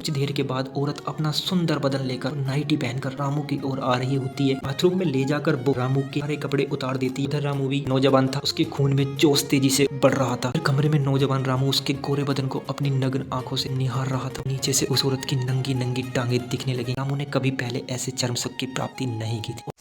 कुछ देर के बाद औरत अपना सुंदर बदन लेकर नाइटी पहनकर रामू की ओर आ रही होती है। बाथरूम में ले जाकर वो रामू के सारे कपड़े उतार देती है। रामू भी नौजवान था, उसके खून में जोश तेजी से बढ़ रहा था। कमरे में नौजवान रामू उसके गोरे बदन को अपनी नग्न आंखों से निहार रहा था। नीचे से उस औरत की नंगी नंगी टांगे दिखने लगी। रामू ने कभी पहले ऐसे चरम सुख की प्राप्ति नहीं की थी।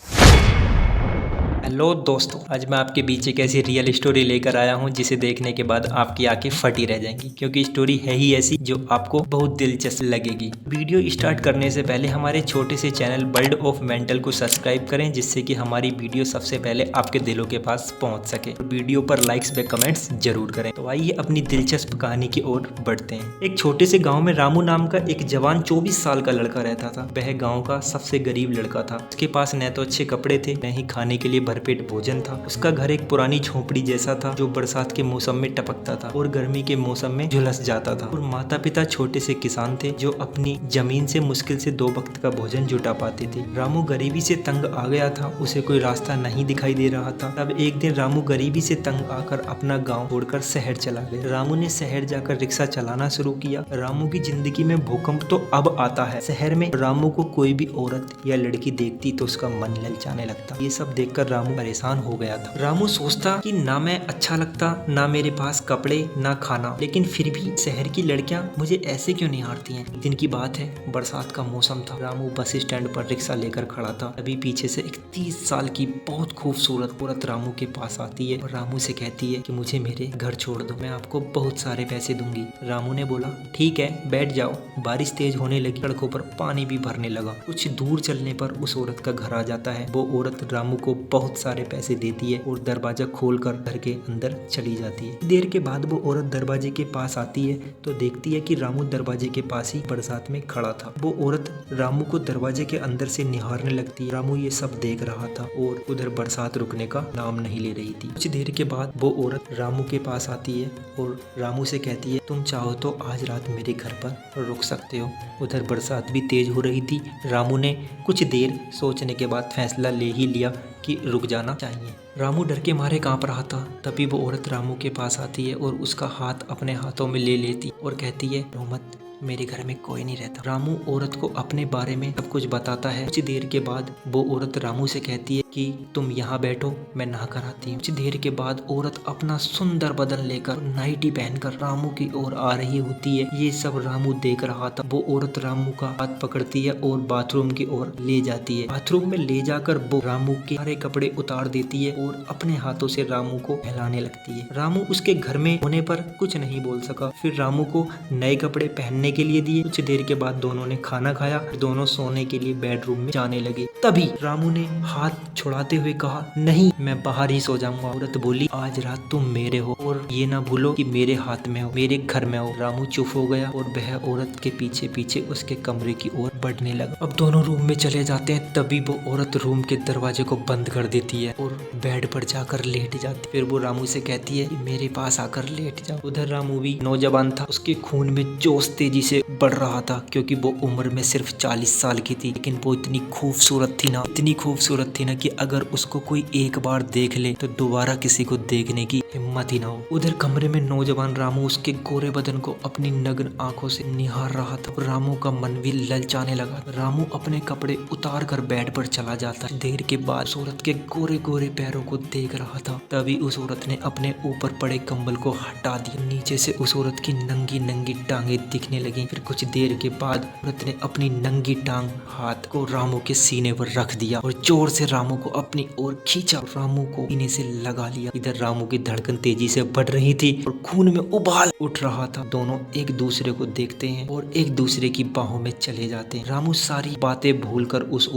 हेलो दोस्तों, आज मैं आपके बीच एक ऐसी रियल स्टोरी लेकर आया हूं जिसे देखने के बाद आपकी आंखें फटी रह जाएंगी, क्योंकि स्टोरी है ही ऐसी जो आपको बहुत दिलचस्प लगेगी। वीडियो स्टार्ट करने से पहले हमारे छोटे से चैनल वर्ल्ड ऑफ मेंटल को सब्सक्राइब करें, जिससे कि हमारी वीडियो सबसे पहले आपके दिलों के पास पहुंच सके। वीडियो पर लाइक्स व कमेंट्स जरूर करें। तो आइए अपनी दिलचस्प कहानी की ओर बढ़ते हैं। एक छोटे से गाँव में रामू नाम का एक जवान 24 साल का लड़का रहता था। वह गाँव का सबसे गरीब लड़का था। उसके पास न तो अच्छे कपड़े थे, न ही खाने के लिए भरपेट भोजन था। उसका घर एक पुरानी झोपड़ी जैसा था, जो बरसात के मौसम में टपकता था और गर्मी के मौसम में झुलस जाता था। और माता पिता छोटे से किसान थे, जो अपनी जमीन से मुश्किल से 2 वक्त का भोजन जुटा पाते थे। रामू गरीबी से तंग आ गया था, उसे कोई रास्ता नहीं दिखाई दे रहा था। तब एक दिन रामू गरीबी से तंग आकर अपना गाँव छोड़कर शहर चला गया। रामू ने शहर जाकर रिक्शा चलाना शुरू किया। रामू की जिंदगी में भूकंप तो अब आता है। शहर में रामू को कोई भी औरत या लड़की देखती तो उसका मन ललचाने लगता। ये सब देखकर रामू परेशान हो गया था। रामू सोचता कि ना मैं अच्छा लगता, ना मेरे पास कपड़े, ना खाना, लेकिन फिर भी शहर की लड़कियां मुझे ऐसे क्यों निहारती हैं। दिन की बात है, बरसात का मौसम था। रामू बस स्टैंड पर रिक्शा लेकर खड़ा था। अभी पीछे से एक 30 साल की बहुत खूबसूरत औरत रामू के पास आती है और रामू से कहती है कि मुझे मेरे घर छोड़ दो, मैं आपको बहुत सारे पैसे दूंगी। रामू ने बोला ठीक है, बैठ जाओ। बारिश तेज होने लगी, सड़कों पर पानी भी भरने लगा। कुछ दूर चलने पर उस औरत का घर आ जाता है। वो औरत रामू को बहुत सारे पैसे देती है और दरवाजा खोलकर घर के अंदर चली जाती है। देर के बाद वो औरत दरवाजे के पास आती है तो देखती है कि रामू दरवाजे के पास ही बरसात में खड़ा था। वो औरत रामू को दरवाजे के अंदर से निहारने लगती है। रामू ये सब देख रहा था और उधर बरसात रुकने का नाम नहीं ले रही थी। कुछ देर के बाद वो औरत रामू के पास आती है और रामू से कहती है तुम चाहो तो आज रात मेरे घर पर रुक सकते हो। उधर बरसात भी तेज हो रही थी। रामू ने कुछ देर सोचने के बाद फैसला ले ही लिया कि रुक जाना चाहिए। रामू डर के मारे कांप रहा था। तभी वो औरत रामू के पास आती है और उसका हाथ अपने हाथों में ले लेती और कहती है रो मत, मेरे घर में कोई नहीं रहता। रामू औरत को अपने बारे में सब कुछ बताता है। कुछ देर के बाद वो औरत रामू से कहती है कि तुम यहाँ बैठो, मैं नहा कर आती हूँ। कुछ देर के बाद औरत अपना सुंदर बदन लेकर नाइटी पहनकर रामू की ओर आ रही होती है। ये सब रामू देख रहा था। वो औरत रामू का हाथ पकड़ती है और बाथरूम की ओर ले जाती है। बाथरूम में ले जाकर वो रामू के सारे कपड़े उतार देती है और अपने हाथों से रामू को नहलाने लगती है। रामू उसके घर में होने पर कुछ नहीं बोल सका। फिर रामू को नए कपड़े पहनने के लिए दिए। कुछ देर के बाद दोनों ने खाना खाया। दोनों सोने के लिए बेडरूम में जाने लगे। तभी रामू ने हाथ छुड़ाते हुए कहा नहीं, मैं बाहर ही सो जाऊंगा। औरत बोली आज रात तुम मेरे हो और ये ना भूलो कि मेरे हाथ में हो, मेरे घर में हो। रामू चुप हो गया और वह औरत के पीछे पीछे उसके कमरे की ओर बढ़ने लगा। अब दोनों रूम में चले जाते हैं। तभी वो औरत रूम के दरवाजे को बंद कर देती है और बेड पर जाकर लेट जाती। फिर वो रामू से कहती है मेरे पास आकर लेट जाओ। उधर रामू भी नौजवान था, उसके खून में जोश तेजी से बढ़ रहा था, क्योंकि वो उम्र में सिर्फ 40 साल की थी। लेकिन वो इतनी खूबसूरत थी ना, इतनी खूबसूरत थी ना कि अगर उसको कोई एक बार देख ले तो दोबारा किसी को देखने की हिम्मत ही ना हो। उधर कमरे में नौजवान रामू उसके गोरे बदन को अपनी नग्न आंखों से निहार रहा था। रामू का मन भी ललचाने लगा। रामू अपने कपड़े उतार कर बेड पर चला जाता। देर के बाद उस औरत के गोरे गोरे पैरों को देख रहा था। तभी उस औरत ने अपने ऊपर पड़े कंबल को हटा दिया। नीचे से उस औरत की नंगी नंगी टांगे दिखने लगी। फिर कुछ देर के बाद औरत ने अपनी नंगी टांग हाथ को रामू के सीने पर रख दिया और जोर से रामू को अपनी ओर खींचा। रामू को सीने से लगा लिया। इधर रामू की धड़कन तेजी से बढ़ रही थी और खून में उबाल उठ रहा था। दोनों एक दूसरे को देखते हैं और एक दूसरे की बाहों में चले जाते हैं। रामू सारी बातें भूलकर उस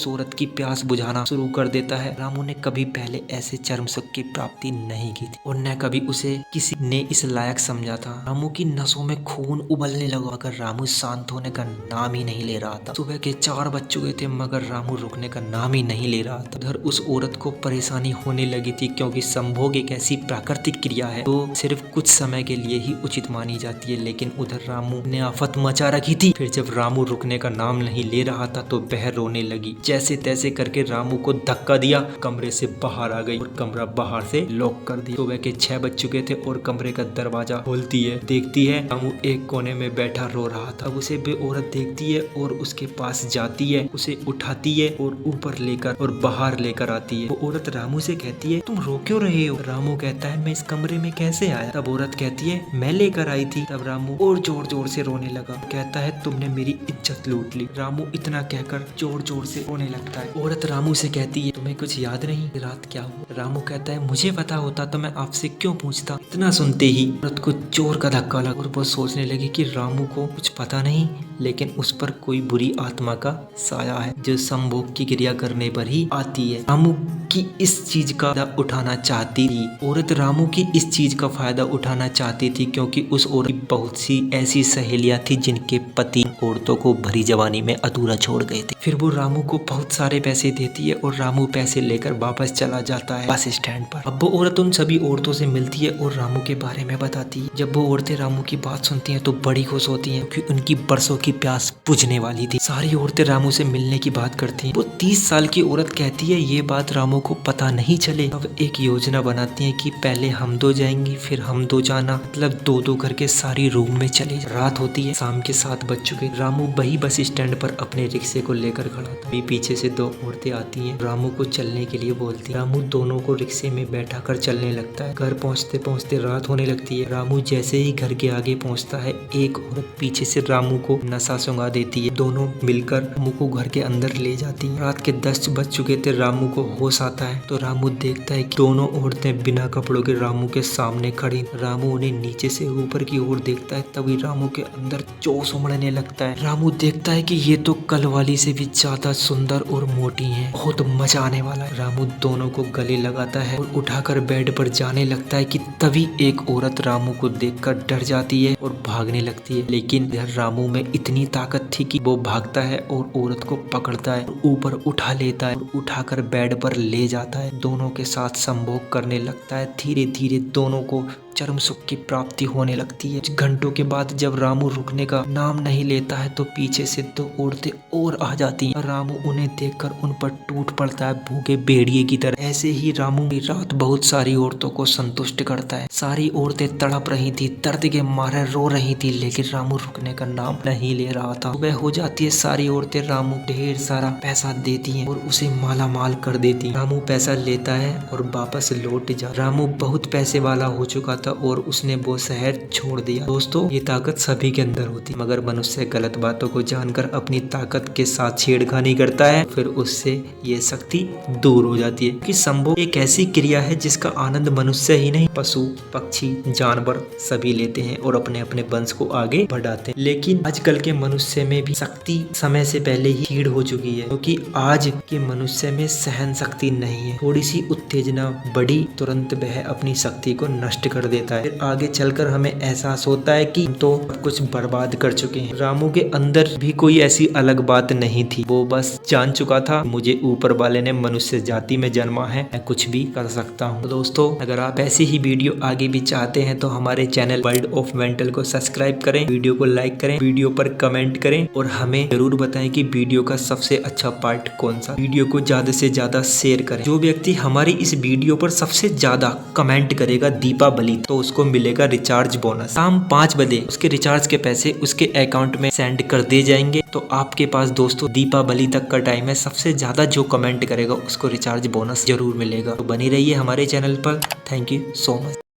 औरत की प्यास बुझाना शुरू कर देता है। रामू ने कभी पहले ऐसे चरम सुख की प्राप्ति नहीं की थी और न कभी उसे किसी ने इस लायक समझा था। रामू की नसों में खून उबलने लगा, मगर रामू शांत होने का नाम ही नहीं ले रहा था। सुबह के 4 बज चुके थे, मगर रामू रुकने का नाम ही नहीं ले रहा था। उधर उस औरत को परेशानी होने लगी थी क्योंकि संभोग एक ऐसी प्राकृतिक क्रिया है तो सिर्फ कुछ समय के लिए ही उचित मानी जाती है, लेकिन उधर रामू ने आफत मचा रखी थी। फिर जब रामू रुकने का नाम नहीं ले रहा था तो वह रोने लगी। जैसे तैसे करके रामू को धक्का दिया, कमरे से बाहर आ गई और कमरा बाहर से लॉक कर दिया। सुबह के 6 बज चुके थे और कमरे का दरवाजा खोलती है, देखती है रामू एक कोने में बैठा रो रहा था। अब उसे वे औरत देखती है और उसके पास जाती है, उसे उठाती है और ऊपर लेकर और बाहर लेकर आती है। वो औरत रामू से कहती है, तुम रो क्यों रहे हो? रामू कहता है, मैं इस कमरे में कैसे आया? तब औरत कहती है, मैं लेकर आई थी। तब रामू और जोर जोर से रोने लगा, कहता है, तुमने मेरी इज्जत लूट ली। रामू इतना कहकर जोर जोर से रोने लगता है। औरत रामू से कहती है, तुम्हें कुछ याद नहीं रात क्या हुआ? रामू कहता है, मुझे पता होता तो मैं आपसे क्यों पूछता। इतना सुनते ही औरत को जोर का धक्का लगा और वो सोचने लगी कि रामू को कुछ पता नहीं, लेकिन उस पर कोई बुरी आत्मा का साया है जो संभोग की क्रिया करने पर ही आती है। रामू की इस चीज का फायदा उठाना चाहती थी। औरत रामू की इस चीज का फायदा उठाना चाहती थी क्योंकि उस औरत की बहुत सी ऐसी सहेलियां थी जिनके पति औरतों को भरी जवानी में अधूरा छोड़ गए थे। फिर वो रामू को बहुत सारे पैसे देती है और रामू पैसे लेकर वापस चला जाता है बस स्टैंड पर। अब वो औरत उन सभी औरतों से मिलती है और रामू के बारे में बताती है। जब वो औरतें रामू की बात सुनती हैं तो बड़ी खुश होती हैं क्योंकि उनकी बरसों की प्यास बुझने वाली थी। सारी औरतें रामू से मिलने की बात करती हैं। वो 30 साल की औरत कहती है ये बात रामू को पता नहीं चले। अब एक योजना बनाती है कि पहले हम दो जाएंगी फिर हम दो जाना, मतलब दो दो करके सारी रूम में चले। रात होती है, शाम के 7 बज चुके। रामू वही बस स्टैंड पर अपने रिक्शे को लेकर खड़ा था। पीछे से 2 औरतें आती हैं, रामू को चलने के लिए बोलती है। रामू दोनों को रिक्शे में बैठा कर चलने लगता है। घर पहुँचते पहुँचते रात होने लगती है। रामू जैसे ही घर के आगे पहुँचता है, एक औरत पीछे से रामू को नशा सुंघा देती है। दोनों मिलकर रामू को घर के अंदर ले जाती हैं। रात के 10 बज चुके थे। रामू को होश आता है तो रामू देखता है कि दोनों औरतें बिना कपड़ों के रामू के सामने खड़ी। रामू उन्हें नीचे से ऊपर की ओर देखता है, तभी रामू के अंदर जोश उमड़ने लगता है। रामू देखता है कि ये तो कल वाली से भी ज्यादा सुंदर और मोटी हैं, बहुत मजा आने वाला है। रामू दोनों को गले लगाता है और उठाकर बेड पर जाने लगता है कि तभी एक औरत रामू को देखकर डर जाती है और भागने लगती है। लेकिन रामू में इतनी ताकत थी कि वो भागता है और औरत को पकड़ता है, ऊपर उठा लेता है और उठाकर बेड पर ले जाता है। दोनों के साथ संभोग करने लगता है। धीरे धीरे दोनों को चरम सुख की प्राप्ति होने लगती है। कुछ घंटों के बाद जब रामू रुकने का नाम नहीं लेता है तो पीछे से 2 औरतें और आ जाती हैं। रामू उन्हें देखकर उन पर टूट पड़ता है भूखे भेड़िए की तरह। ऐसे ही रामू की रात बहुत सारी औरतों को संतुष्ट करता है। सारी औरतें तड़प रही थी, दर्द के मारे रो रही थी, लेकिन रामू रुकने का नाम नहीं ले रहा था। सुबह हो जाती है, सारी औरतें रामू ढेर सारा पैसा देती हैं और उसे माला माल कर देती हैं। रामू पैसा लेता है और वापस लौट जा। रामू बहुत पैसे वाला हो चुका था और उसने वो शहर छोड़ दिया। दोस्तों, ये ताकत सभी के अंदर होती है, मगर मनुष्य गलत बातों को जानकर अपनी ताकत के साथ छेड़खानी करता है, फिर उससे ये शक्ति दूर हो जाती है। कि संभोग एक ऐसी क्रिया है जिसका आनंद मनुष्य ही नहीं, पशु पक्षी जानवर सभी लेते हैं और अपने अपने वंश को आगे बढ़ाते हैं। लेकिन आजकल के मनुष्य में भी शक्ति समय से पहले ही क्षीण हो चुकी है, क्योंकि आज के मनुष्य में सहन शक्ति नहीं है। थोड़ी सी उत्तेजना बढ़ी, तुरंत वह अपनी शक्ति को नष्ट कर देता है। फिर आगे चलकर हमें एहसास होता है कि हम तो कुछ बर्बाद कर चुके हैं। रामू के अंदर भी कोई ऐसी अलग बात नहीं थी, वो बस जान चुका था मुझे ऊपर वाले ने मनुष्य जाति में जन्मा है, मैं कुछ भी कर सकता हूँ। तो दोस्तों, अगर आप ऐसी ही वीडियो आगे भी चाहते हैं तो हमारे चैनल वर्ल्ड ऑफ मेंटल को सब्सक्राइब करें, वीडियो को लाइक करें, वीडियो पर कमेंट करें और हमें जरूर बताएं कि वीडियो का सबसे अच्छा पार्ट कौन सा। वीडियो को ज्यादा से ज्यादा शेयर करें। जो व्यक्ति हमारी इस वीडियो पर सबसे ज्यादा कमेंट करेगा दीपावली, तो उसको मिलेगा रिचार्ज बोनस। शाम 5 बजे उसके रिचार्ज के पैसे उसके अकाउंट में सेंड कर दिए जाएंगे। तो आपके पास दोस्तों दीपावली तक का टाइम है, सबसे ज्यादा जो कमेंट करेगा उसको रिचार्ज बोनस जरूर मिलेगा। तो बनी रहिए हमारे चैनल पर। Thank you so much.